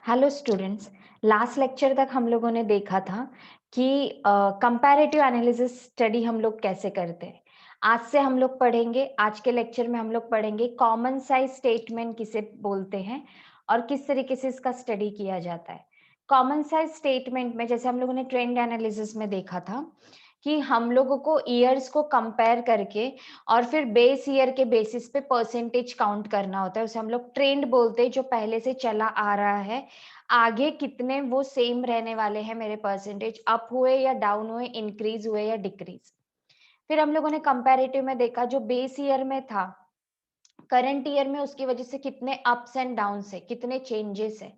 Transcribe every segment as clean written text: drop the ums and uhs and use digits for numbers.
Hello students. Last lecture तक हम लोगों ने देखा था कि कंपैरेटिव एनालिसिस स्टडी हम लोग कैसे करते हैं। आज से हम लोग पढ़ेंगे, आज के लेक्चर में हम लोग पढ़ेंगे कॉमन साइज स्टेटमेंट किसे बोलते हैं और किस तरीके से इसका स्टडी किया जाता है। कॉमन साइज स्टेटमेंट में जैसे हम लोगों ने ट्रेंड एनालिसिस में देखा था कि हम लोगों को ईयर्स को कंपेयर करके और फिर बेस ईयर के बेसिस पे परसेंटेज काउंट करना होता है। उसे हम लोग ट्रेंड बोलते हैं, जो पहले से चला आ रहा है। आगे कितने वो सेम रहने वाले हैं, मेरे परसेंटेज अप हुए या डाउन हुए, इंक्रीज हुए या डिक्रीज। फिर हम लोगों ने कंपैरेटिव में देखा जो बेस ईयर में था, करंट ईयर में उसकी वजह से कितने अप्स एंड डाउन्स है, कितने चेंजेस है,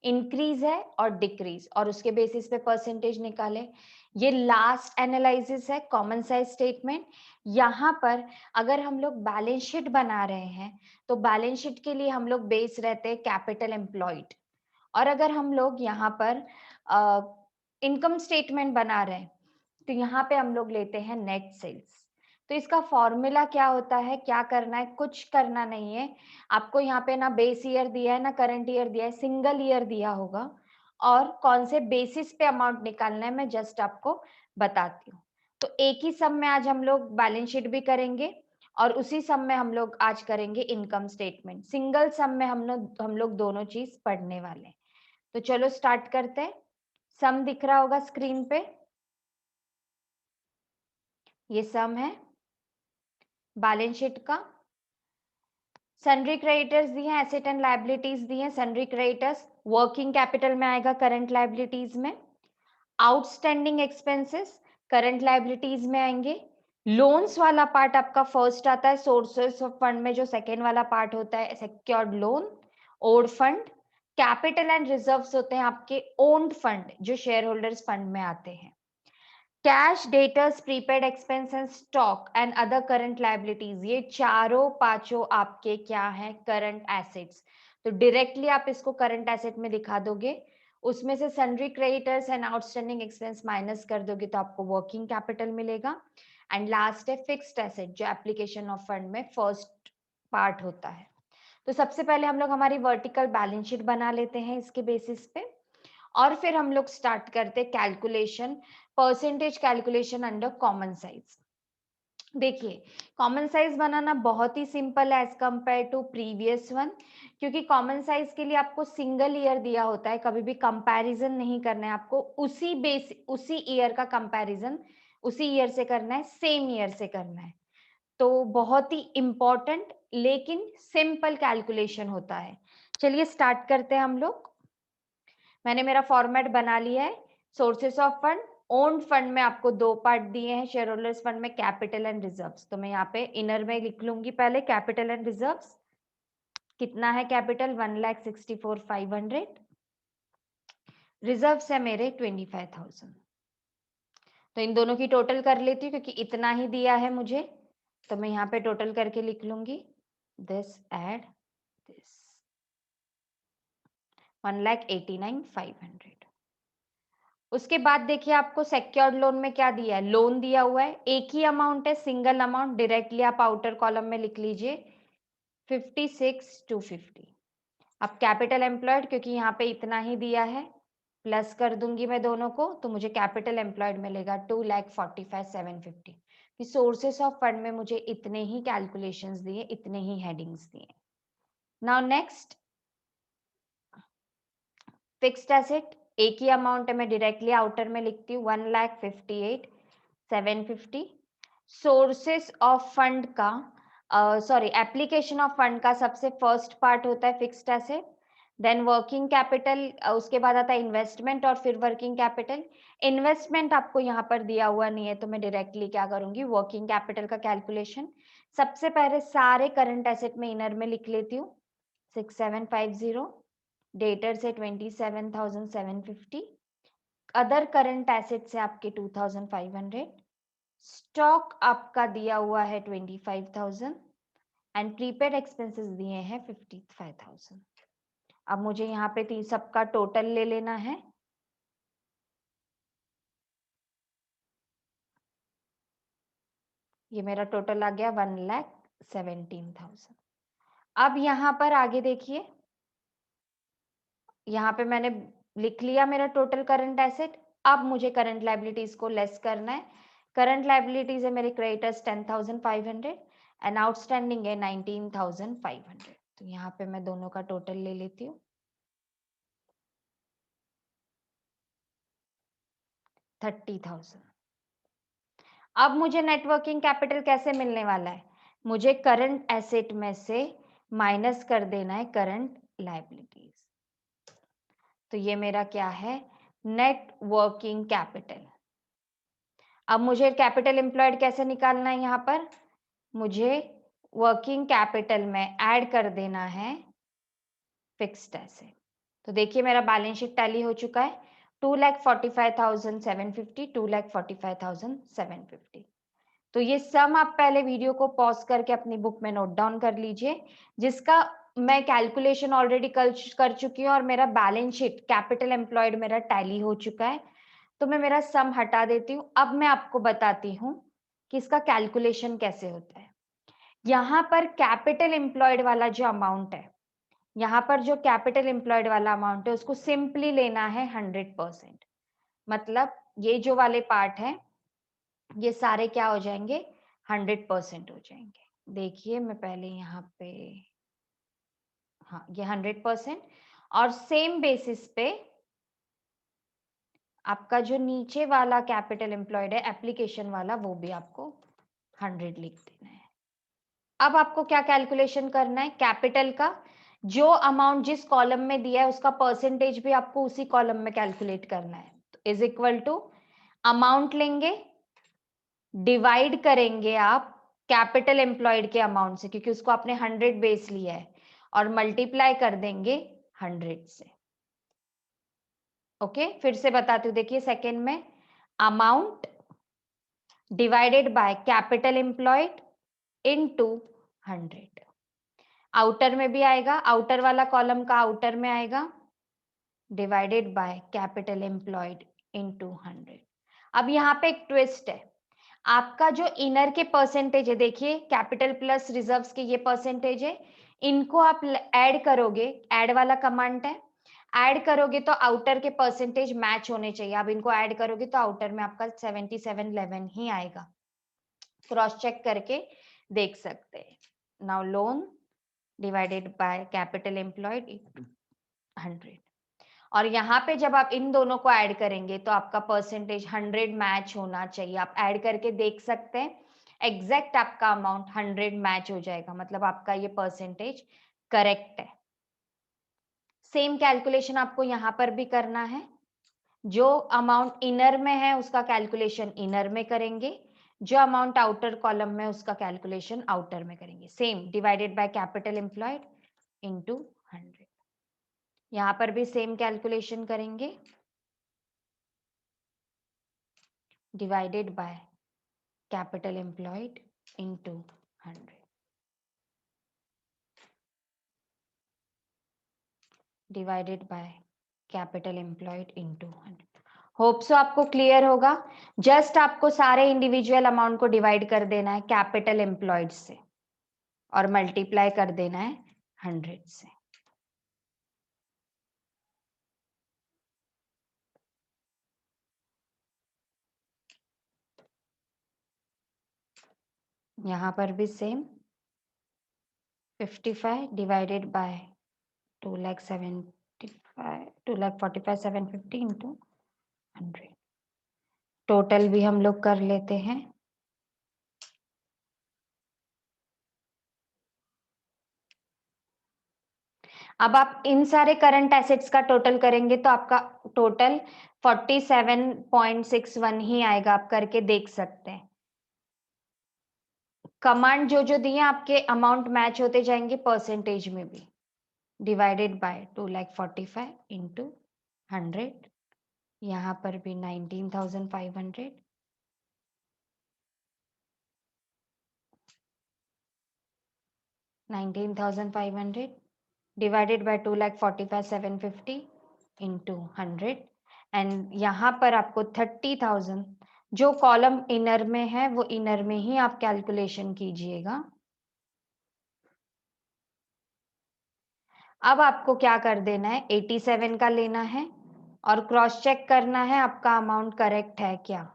इंक्रीज है और डिक्रीज, और उसके बेसिस पे परसेंटेज निकाले। ये लास्ट एनालिसिस है कॉमन साइज स्टेटमेंट। यहाँ पर अगर हम लोग बैलेंस शीट बना रहे हैं तो बैलेंस शीट के लिए हम लोग बेस रहते हैं कैपिटल एम्प्लॉयड, और अगर हम लोग यहाँ पर इनकम स्टेटमेंट बना रहे हैं तो यहाँ पे हम लोग लेते हैं नेट सेल्स। तो इसका फॉर्मूला क्या होता है, क्या करना है, कुछ करना नहीं है आपको। यहाँ पे ना बेस ईयर दिया है ना करंट ईयर दिया है, सिंगल ईयर दिया होगा, और कौन से बेसिस पे अमाउंट निकालना है मैं जस्ट आपको बताती हूँ। तो एक ही सम में आज हम लोग बैलेंस शीट भी करेंगे और उसी सम में हम लोग आज करेंगे इनकम स्टेटमेंट। सिंगल सम में हम लोग दोनों चीज पढ़ने वाले हैं। तो चलो स्टार्ट करते हैं। सम दिख रहा होगा स्क्रीन पे, ये सम है बैलेंस शीट का। सन्ड्री क्रेडिटर्स दिए हैं, एसेट एंड लायबिलिटीज दिए हैं। सन्ड्री क्रेडिटर्स वर्किंग कैपिटल में आएगा, करंट लायबिलिटीज में। आउटस्टैंडिंग एक्सपेंसेस करंट लायबिलिटीज में आएंगे। लोन्स वाला पार्ट आपका फर्स्ट आता है, सोर्सेस ऑफ फंड में जो सेकेंड वाला पार्ट होता है secured loan, owned fund. Capital and reserves होते हैं आपके ओन्ड फंड, जो शेयर होल्डर्स फंड में आते हैं। Cash, debtors, prepaid expense and stock and other current liabilities, ये चारों पांचों आपके क्या हैं, करंट एसेट्स। तो डायरेक्टली आप इसको करंट एसेट में दिखा दोगे। उसमें से sundry creditors and outstanding expense minus कर दोगे तो आपको वर्किंग कैपिटल मिलेगा। एंड लास्ट है फिक्स्ड एसेट, जो एप्लीकेशन ऑफ फंड में फर्स्ट पार्ट होता है। तो सबसे पहले हम लोग हमारी वर्टिकल बैलेंस शीट बना लेते हैं इसके बेसिस पे, और फिर हम लोग स्टार्ट करते calculation, percentage calculation under common size. देखिए, कॉमन साइज बनाना बहुत ही सिंपल है as compare to previous one, क्योंकि कॉमन साइज के लिए आपको सिंगल ईयर दिया होता है, कभी भी कंपैरिजन नहीं करना है आपको। उसी ईयर का कंपैरिजन उसी ईयर से करना है, सेम ईयर से करना है। तो बहुत ही इंपॉर्टेंट लेकिन सिंपल कैलकुलेशन होता है। चलिए स्टार्ट करते हैं हम लोग। मैंने मेरा फॉर्मेट बना लिया है। Sources of fund, owned fund में आपको दो पार्ट दिए हैं, शेयर होल्डर्स फंड में कैपिटल एंड रिजर्व्स। तो मैं यहाँ पे इनर में लिख लूंगी पहले कैपिटल एंड रिजर्व्स। कितना है कैपिटल, 1,64,500। रिजर्व्स है मेरे 25,000। तो इन दोनों की टोटल कर लेती हूँ क्योंकि इतना ही दिया है मुझे। तो मैं यहाँ पे टोटल करके लिख लूंगी, दिस एड दिस, 1,89,500। उसके बाद देखिए आपको सेक्योर्ड लोन में क्या दिया है, लोन दिया हुआ है, एक ही अमाउंट है, सिंगल अमाउंट। डायरेक्टली आप आउटर कॉलम में लिख लीजिए 56,250। अब कैपिटल एम्प्लॉयड, क्योंकि यहाँ पे इतना ही दिया है, प्लस कर दूंगी मैं दोनों को, तो मुझे कैपिटल एम्प्लॉयड मिलेगा 2,45,750। कि सोर्सेस ऑफ फंड में मुझे इतने ही कैलकुलेशंस दिए, इतने ही हेडिंग्स दिए। नाउ नेक्स्ट, फिक्स्ड एसेट एक ही अमाउंट है, मैं डायरेक्टली आउटर में लिखती हूँ 1,58,750। सोर्सेस ऑफ फंड का, सॉरी एप्लीकेशन ऑफ फंड का सबसे फर्स्ट पार्ट होता है fixed asset, then working capital, उसके बाद आता है इन्वेस्टमेंट और फिर वर्किंग कैपिटल। इन्वेस्टमेंट आपको यहाँ पर दिया हुआ नहीं है तो मैं डायरेक्टली क्या करूंगी, वर्किंग कैपिटल का कैलकुलेशन। सबसे पहले सारे करंट एसेट में इनर में लिख लेती हूँ 6,750, डेटर से 27,750, अदर करंट एसेट से आपके 2,500, स्टॉक आपका दिया हुआ है 25,000 एंड प्रीपेड एक्सपेंसेस दिए हैं 55,000। अब मुझे यहाँ पे तीन सबका टोटल ले लेना है। ये मेरा टोटल आ गया 1,17,000। अब यहाँ पर आगे देखिए, यहाँ पे मैंने लिख लिया मेरा टोटल करंट एसेट। अब मुझे करंट लायबिलिटीज को लेस करना है। करंट लायबिलिटीज है मेरे क्रेडिटर्स 10,500 एंड आउटस्टैंडिंग है 19,500। तो यहाँ पे मैं दोनों का टोटल ले लेती हूँ, 30,000। अब मुझे नेटवर्किंग कैपिटल कैसे मिलने वाला है? मुझे करंट एसेट में से माइनस कर देना है करंट लायबिलिटीज। तो ये मेरा क्या है? Net working capital. अब मुझे कैपिटल एम्प्लॉयड कैसे निकालना है? यहाँ पर मुझे वर्किंग कैपिटल में ऐड कर देना है फिक्स्ड एसेट। तो देखिए मेरा बैलेंस शीट टैली हो चुका है। 2,45,750, 2,45,750। तो ये सम आप पहले वीडियो को पॉज करके अपनी बुक में नोट डाउन कर लीजिए, जिसका मैं कैलकुलेशन ऑलरेडी कर चुकी हूँ और मेरा बैलेंस शीट कैपिटल एम्प्लॉयड मेरा टैली हो चुका है। तो मैं मेरा सम हटा देती हूँ। अब मैं आपको बताती हूँ कि इसका कैलकुलेशन कैसे होता है। यहाँ पर कैपिटल एम्प्लॉयड वाला जो अमाउंट है, यहाँ पर जो कैपिटल एम्प्लॉयड वाला अमाउंट है उसको सिंपली लेना है 100%। मतलब ये जो वाले पार्ट है ये सारे क्या हो जाएंगे? 100% हो जाएंगे। देखिए मैं पहले यहाँ पे, हाँ ये 100%। और सेम बेसिस पे आपका जो नीचे वाला कैपिटल एम्प्लॉयड है एप्लीकेशन वाला, वो भी आपको 100 लिख देना है। अब आपको क्या कैलकुलेशन करना है? कैपिटल का जो अमाउंट जिस कॉलम में दिया है उसका परसेंटेज भी आपको उसी कॉलम में कैलकुलेट करना है। तो इज इक्वल टू अमाउंट लेंगे, डिवाइड करेंगे आप कैपिटल एम्प्लॉयड के अमाउंट से, क्योंकि उसको आपने 100 बेस लिया है, और मल्टीप्लाई कर देंगे 100 से। ओके, फिर से बताती हूँ। देखिए सेकेंड में amount divided by capital employed into 100। Outer में भी आएगा, आउटर वाला कॉलम का आउटर में आएगा, divided by capital employed into 100। अब यहाँ पे एक ट्विस्ट है, आपका जो इनर के परसेंटेज है, देखिए कैपिटल प्लस रिजर्व्स के ये परसेंटेज है, इनको आप ऐड करोगे, ऐड वाला कमांड है, ऐड करोगे तो आउटर के परसेंटेज मैच होने चाहिए। अब इनको ऐड करोगे तो आउटर में आपका 7711 ही आएगा। क्रॉस चेक करके देख सकते हैं। Now loan divided by capital employed 100। और यहाँ पे जब आप इन दोनों को ऐड करेंगे तो आपका परसेंटेज 100 मैच होना चाहिए। आप ऐड करके देख सकते हैं, एग्जैक्ट आपका अमाउंट 100 मैच हो जाएगा, मतलब आपका ये परसेंटेज करेक्ट है। सेम कैलकुलेशन आपको यहाँ पर भी करना है। जो अमाउंट इनर में है उसका कैलकुलेशन इनर में करेंगे, जो अमाउंट आउटर कॉलम में उसका कैलकुलेशन आउटर में करेंगे। Same divided by capital employed into 100। यहाँ पर भी सेम कैलकुलेशन करेंगे, divided by capital employed into 100, divided by capital employed into 100। Hope so आपको क्लियर होगा। जस्ट आपको सारे इंडिविजुअल अमाउंट को डिवाइड कर देना है कैपिटल एम्प्लॉयड से और मल्टीप्लाई कर देना है 100 से। यहाँ पर भी same 55 divided by 2,45,750 into 100। Total भी हम लोग कर लेते हैं। अब आप इन सारे करंट एसेट्स का टोटल करेंगे तो आपका टोटल 47.61 ही आएगा। आप करके देख सकते हैं। कमांड जो जो दिए आपके अमाउंट मैच होते जाएंगे परसेंटेज में भी। डिवाइडेड बाय 2,45,000 इंटू 100, यहाँ पर भी 19,500, 19,500 डिवाइडेड बाय 2,45,750 इंटू 100, एंड यहाँ पर आपको 30,000 जो कॉलम इनर में है वो इनर में ही आप कैलकुलेशन कीजिएगा। अब आपको क्या कर देना है, 87 का लेना है और क्रॉस चेक करना है आपका अमाउंट करेक्ट है क्या।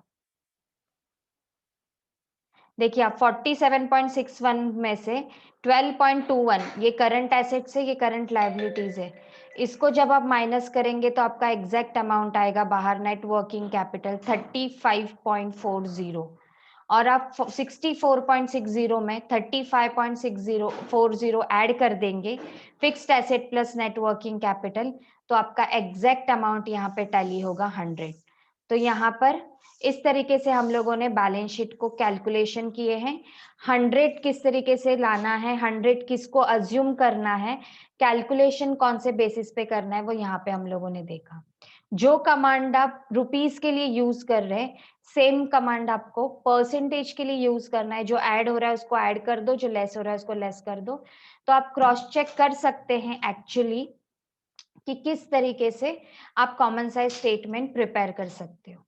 देखिए आप 47.61 में से 12.21 ये करंट एसेट्स है, ये करंट लायबिलिटीज है, इसको जब आप माइनस करेंगे तो आपका एग्जैक्ट अमाउंट आएगा बाहर नेट वर्किंग कैपिटल 35.40 और आप 64.60 में 35.6040 ऐड कर देंगे fixed asset plus net working capital, तो आपका एग्जैक्ट अमाउंट यहाँ पे टैली होगा 100। तो यहाँ पर इस तरीके से हम लोगों ने बैलेंस शीट को कैलकुलेशन किए हैं। 100 किस तरीके से लाना है, 100 किसको अज्यूम करना है, कैलकुलेशन कौन से बेसिस पे करना है, वो यहाँ पे हम लोगों ने देखा। जो कमांड आप रुपीस के लिए यूज कर रहे हैं सेम कमांड आपको परसेंटेज के लिए यूज करना है। जो ऐड हो रहा है उसको ऐड कर दो, जो लेस हो रहा है उसको लेस कर दो। तो आप क्रॉस चेक कर सकते हैं एक्चुअली कि किस तरीके से आप कॉमन साइज स्टेटमेंट प्रिपेयर कर सकते हो।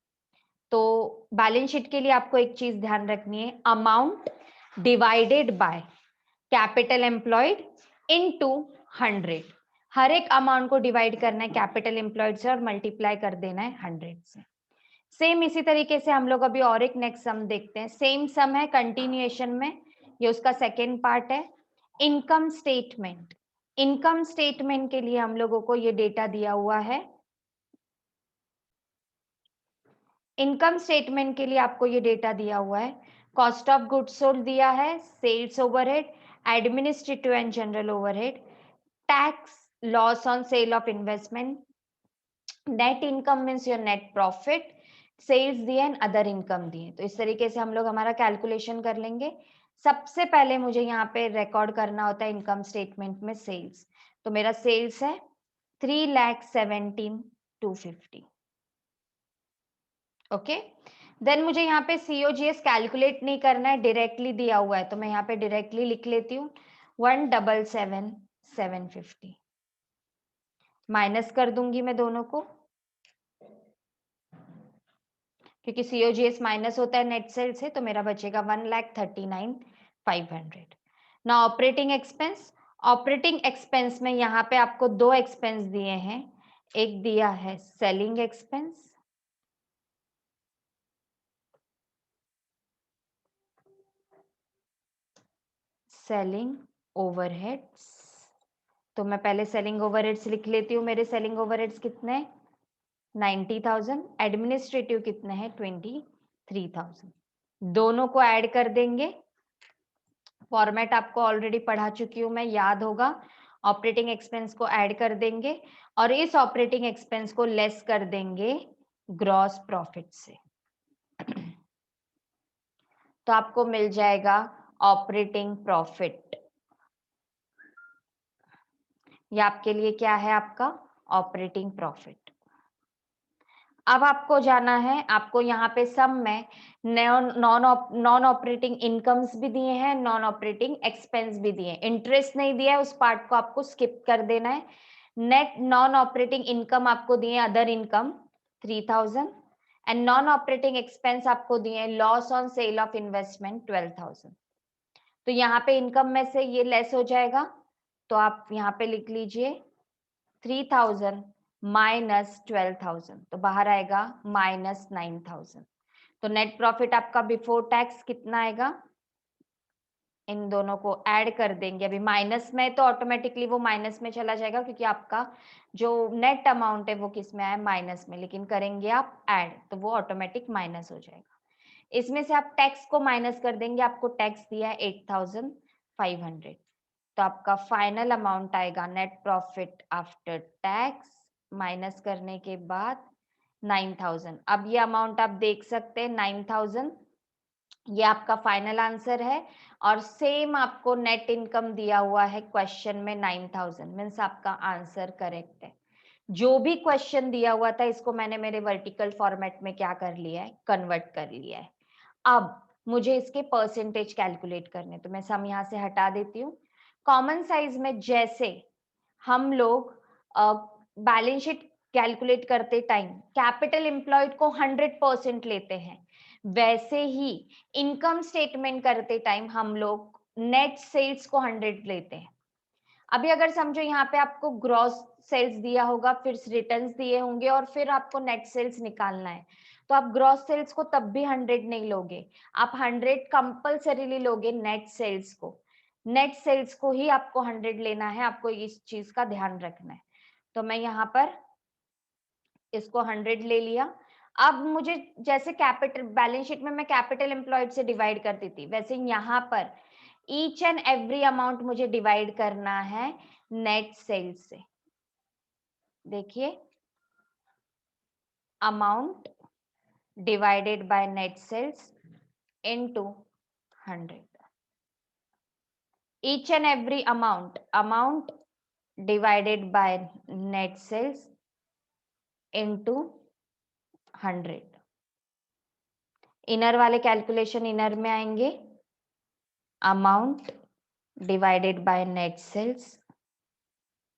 तो बैलेंस शीट के लिए आपको एक चीज ध्यान रखनी है, amount divided by capital employed into 100। हर एक अमाउंट को डिवाइड करना है कैपिटल एम्प्लॉयड से और मल्टीप्लाई कर देना है 100 से। सेम इसी तरीके से हम लोग अभी और एक नेक्स्ट सम देखते हैं, सेम सम है कंटिन्यूएशन में, ये उसका सेकेंड पार्ट है। इनकम स्टेटमेंट, इनकम स्टेटमेंट के लिए हम लोगों को ये डेटा दिया हुआ है। इनकम स्टेटमेंट के लिए आपको ये डेटा दिया हुआ है, कॉस्ट ऑफ गुड्स सोल्ड दिया है, sales overhead, administrative and general overhead, tax, loss on sale of investment, net income means your net profit, sales दिए एंड अदर इनकम दिए। तो इस तरीके से हम लोग हमारा कैलकुलेशन कर लेंगे। सबसे पहले मुझे यहाँ पे रिकॉर्ड करना होता है इनकम स्टेटमेंट में सेल्स, तो मेरा सेल्स है 3,17,250। ओके, देन मुझे यहाँ पे सीओजीएस कैलकुलेट नहीं करना है, डायरेक्टली दिया हुआ है, तो मैं यहाँ पे डायरेक्टली लिख लेती हूँ 177,750 माइनस कर दूंगी मैं दोनों को, क्योंकि सीओजीएस माइनस होता है नेट सेल से, तो मेरा बचेगा 1,39,500। ना ऑपरेटिंग एक्सपेंस, ऑपरेटिंग एक्सपेंस में यहाँ पे आपको दो एक्सपेंस दिए हैं, एक दिया है सेलिंग एक्सपेंस, सेलिंग ओवरहेड्स। तो मैं पहले सेलिंग ओवरहेड्स लिख लेती हूँ, मेरे सेलिंग ओवरहेड्स कितने 90,000, एडमिनिस्ट्रेटिव कितने हैं 23,000। दोनों को ऐड कर देंगे, फॉर्मेट आपको ऑलरेडी पढ़ा चुकी हूँ मैं, याद होगा। ऑपरेटिंग एक्सपेंस को ऐड कर देंगे और इस ऑपरेटिंग एक्सपेंस को लेस कर देंगे ग्रॉस प्रॉफिट से। तो आपको मिल जाएगा ऑपरेटिंग प्रॉफिट। ये आपके लिए क्या है, आपका ऑपरेटिंग प्रॉफिट। अब आपको जाना है, आपको यहाँ पे सम में नॉन ऑपरेटिंग इनकम्स भी दिए हैं, नॉन ऑपरेटिंग एक्सपेंस भी दिए हैं। इंटरेस्ट नहीं दिया है, उस पार्ट को आपको स्किप कर देना है। नेट नॉन ऑपरेटिंग इनकम आपको दिए other income 3,000 and non operating expense आपको दिए loss on sale of investment 12,000। तो यहाँ पे इनकम में से ये लेस हो जाएगा, तो आप यहाँ पे लिख लीजिए 3,000 माइनस 12,000, तो बाहर आएगा माइनस 9,000। तो नेट प्रॉफिट आपका बिफोर टैक्स कितना आएगा, इन दोनों को ऐड कर देंगे। अभी माइनस में तो ऑटोमेटिकली वो माइनस में चला जाएगा, क्योंकि आपका जो नेट अमाउंट है वो किस में आया, माइनस में, लेकिन करेंगे आप ऐड तो वो ऑटोमेटिक माइनस हो जाएगा। इसमें से आप टैक्स को माइनस कर देंगे, आपको टैक्स दिया है 8,500, तो आपका फाइनल अमाउंट आएगा net profit after tax minus करने के बाद 9,000। अब ये अमाउंट आप देख सकते हैं 9,000, ये आपका फाइनल आंसर है। और सेम आपको नेट इनकम दिया हुआ है क्वेश्चन में 9,000, मीन्स आपका आंसर करेक्ट है। जो भी क्वेश्चन दिया हुआ था इसको मैंने मेरे वर्टिकल फॉर्मेट में क्या कर लिया है, कन्वर्ट कर लिया है। अब मुझे इसके परसेंटेज कैलकुलेट करने, तो मैं सम यहाँ से हटा देती हूँ। कॉमन साइज में जैसे हम लोग बैलेंस शीट कैलकुलेट करते टाइम कैपिटल एम्प्लॉयड को 100% लेते हैं, वैसे ही इनकम स्टेटमेंट करते टाइम हम लोग नेट सेल्स को 100 लेते हैं। अभी अगर समझो यहाँ पे आपको ग्रॉस सेल्स दिया होगा, फिर रिटर्न्स दिए होंगे और फिर आपको नेट सेल्स निकालना है, तो आप ग्रॉस सेल्स को तब भी 100 नहीं लोगे, आप 100 कंपल्सरीली लोगे नेट सेल्स को। नेट सेल्स को ही आपको 100 लेना है, आपको इस चीज का ध्यान रखना है। तो मैं यहाँ पर इसको 100 ले लिया। अब मुझे जैसे कैपिटल बैलेंस शीट में मैं कैपिटल एम्प्लॉयड से डिवाइड करती थी, वैसे यहाँ पर ईच एंड एवरी अमाउंट मुझे डिवाइड करना है नेट सेल्स से। देखिए, amount divided by net sales into 100। Each and every amount divided by net sales into 100। Inner वाले कैलकुलेशन इनर में आएंगे, amount divided by net sales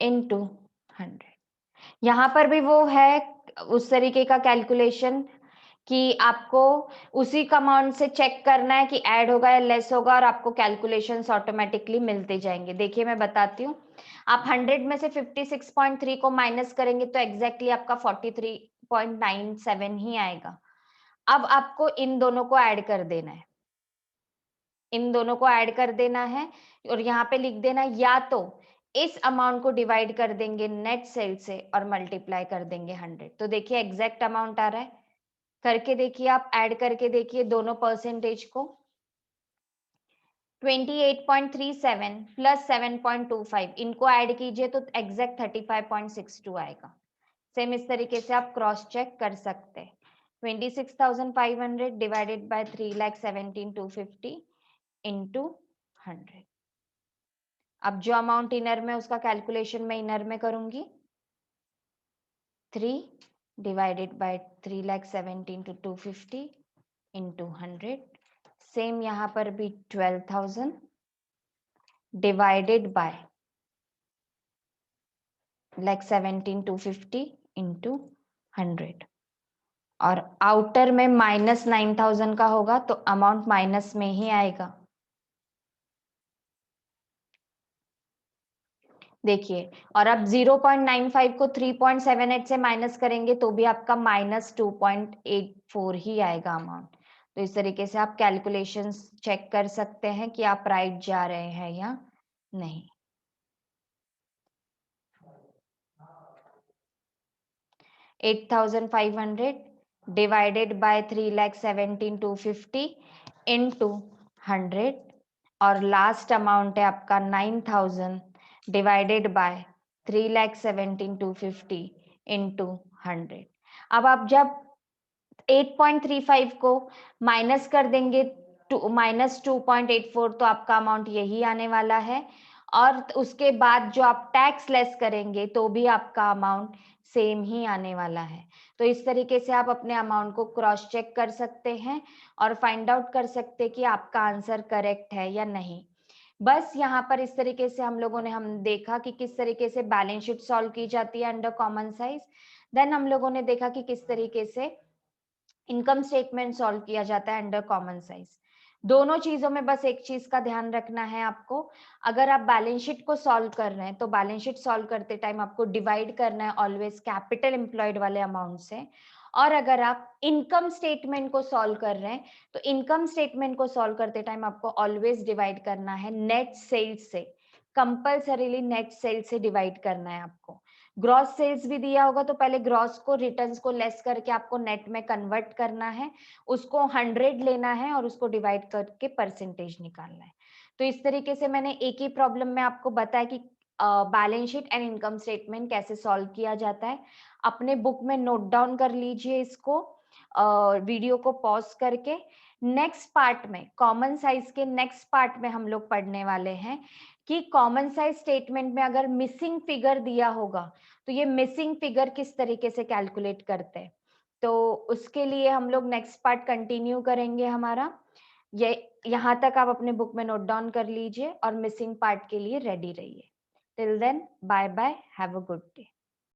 into 100। यहाँ पर भी वो है उस तरीके का कैलकुलेशन कि आपको उसी अमाउंट से चेक करना है कि ऐड होगा या लेस होगा, और आपको कैलकुलेशंस ऑटोमेटिकली मिलते जाएंगे। देखिए मैं बताती हूँ, आप 100 में से 56.3 को माइनस करेंगे तो एग्जैक्टली आपका 43.97 ही आएगा। अब आपको इन दोनों को ऐड कर देना है, इन दोनों को ऐड कर देना है और यहाँ पे लिख देना, या तो इस अमाउंट को डिवाइड कर देंगे नेट सेल से और मल्टीप्लाई कर देंगे 100। तो देखिए एग्जैक्ट अमाउंट आ रहा है, करके देखिए, आप ऐड करके देखिए दोनों परसेंटेज को। 28.37 प्लस 7.25 इनको ऐड कीजिए तो एग्जैक्ट 35.62 आएगा। सेम इस तरीके से आप क्रॉस चेक कर सकते हैं। 26,500 डिवाइडेड बाय 3,17,250 इंटू 100। अब जो अमाउंट इनर में उसका कैलकुलेशन मैं इनर में करूंगी, 3 डिवाइडेड बाय 3,17,250 इंटू 100। सेम यहाँ पर भी 12,000 डिवाइडेड बाय 17,250 इंटू 100। और आउटर में -9,000 का होगा तो अमाउंट माइनस में ही आएगा। देखिए, और अब 0.95 को 3.78 से माइनस करेंगे तो भी आपका -2.84 ही आएगा अमाउंट। तो इस तरीके से आप कैलकुलेशंस चेक कर सकते हैं कि आप राइट जा रहे हैं या नहीं। $8,500 डिवाइडेड बाय 3,17,250 इंटू 100, और लास्ट अमाउंट है आपका 9,000 डिवाइडेड बाय 3,17,250 इंटू 100। अब आप जब 8.35 को माइनस कर देंगे -2.84 तो आपका अमाउंट यही आने वाला है, और उसके बाद जो आप टैक्स लेस करेंगे तो भी आपका अमाउंट सेम ही आने वाला है। तो इस तरीके से आप अपने अमाउंट को क्रॉस चेक कर सकते हैं और फाइंड आउट कर सकते हैं कि आपका आंसर करेक्ट है या नहीं। बस यहाँ पर इस तरीके से हम लोगों ने देखा कि किस तरीके से बैलेंस शीट सॉल्व की जाती है अंडर कॉमन साइज। देन हम लोगों ने देखा कि किस तरीके से इनकम स्टेटमेंट सॉल्व किया जाता है अंडर कॉमन साइज। दोनों चीजों में बस एक चीज का ध्यान रखना है आपको, अगर आप बैलेंस शीट को सॉल्व कर रहे हैं तो बैलेंस शीट सॉल्व करते टाइम आपको डिवाइड करना है ऑलवेज कैपिटल एम्प्लॉयड वाले अमाउंट से, और अगर आप इनकम स्टेटमेंट को सॉल्व कर रहे हैं तो इनकम स्टेटमेंट को सॉल्व करते टाइम आपको ऑलवेज डिवाइड करना है नेट सेल्स से, कंपल्सरीली नेट सेल्स से डिवाइड करना है आपको। ग्रॉस सेल्स भी दिया होगा तो पहले ग्रॉस को रिटर्न्स को लेस करके आपको नेट में कन्वर्ट करना है, उसको 100 लेना है और उसको डिवाइड करके परसेंटेज निकालना है। तो इस तरीके से मैंने एक ही प्रॉब्लम में आपको बताया कि balance sheet and income statement कैसे सॉल्व किया जाता है। अपने बुक में नोट डाउन कर लीजिए इसको, वीडियो को पॉज करके। नेक्स्ट पार्ट में कॉमन साइज के नेक्स्ट पार्ट में हम लोग पढ़ने वाले हैं कि कॉमन साइज स्टेटमेंट में अगर मिसिंग फिगर दिया होगा तो ये मिसिंग फिगर किस तरीके से कैलकुलेट करते हैं। तो उसके लिए हम लोग नेक्स्ट पार्ट कंटिन्यू करेंगे हमारा। ये यहाँ तक आप अपने बुक में नोट डाउन कर लीजिए और मिसिंग पार्ट के लिए रेडी रहिए। Till then, bye bye, have a good day.